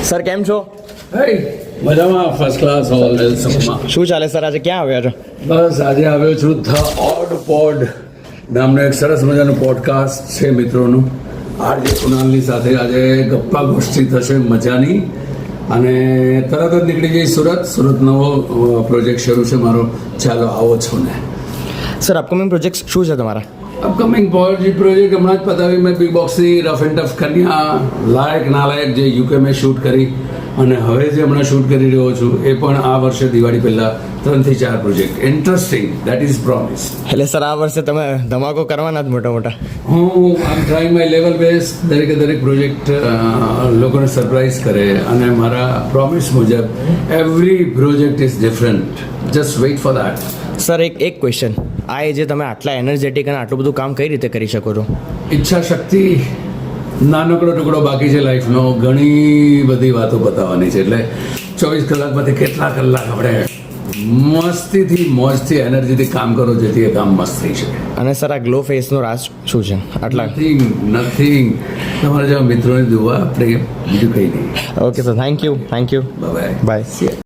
Sir કેમ છો? મજામાં, ફર્સ્ટ ક્લાસ ઓલવેઝ. શું ચાલે સર? આજે ક્યાં આવ્યા છો? બસ આજે આવ્યો છું ધ ઓડ પોડ નામનું એક સરસ મજાનું પોડકાસ્ટ છે મિત્રોનું. આરજે કુણાલની સાથે આજે ગપ્પા ગોષ્ઠી થશે મજાની, અને તરત જ નીકળી જઈ સુરત નવો પ્રોજેક્ટ શરૂ છે મારો. ચાલો આવો છો ને. સર અપકમિંગ પ્રોજેક્ટ શું છે તમારા? અપકમિંગ પ્રોજેક્ટ હમણાં જ પતાવી મેં બિગ બોક્સની રફ એન્ડ ટફ કન્યા, લાયક નાલાયક, જે યુકે મેં શૂટ કરી, અને હવે જે હમણાં શૂટ કરી રહ્યો છું એ પણ આ વર્ષે દિવાળી પહેલાં 3 થી 4 project. Interesting, that is promise. એટલે સર આ વર્ષે તમે ધમાકો કરવાના જ મોટા હું I am trying my level best. દરેક પ્રોજેક્ટ લોકોને સરપ્રાઈઝ કરે, અને મારા પ્રોમિસ મુજબ every project is different. Just wait for that. Sir એક ક્વેશ્ચન, આ જે તમે આટલા એનર્જેટિક અને આટલું બધું કામ કઈ રીતે કરી શકો છો? ઈચ્છા શક્તિ, નાનકડો ટુકડો બાકી છે લાઈફનો. ઘણી બધી વાતો બતાવવાની છે, એટલે 24 કલાકમાંથી કેટલા કલાક આપણે મસ્તીથી મોજથી એનર્જીથી કામ કરો, જેથી એ કામ મસ્ત થઈ શકે. અને સર આ ગ્લો ફેસનો રાજ શું છે? આટલા નથિંગ. તમારા જેવા મિત્રોની દુઆ, આપણે બીજું કંઈ નહીં. Okay sir, thank you. Bye bye.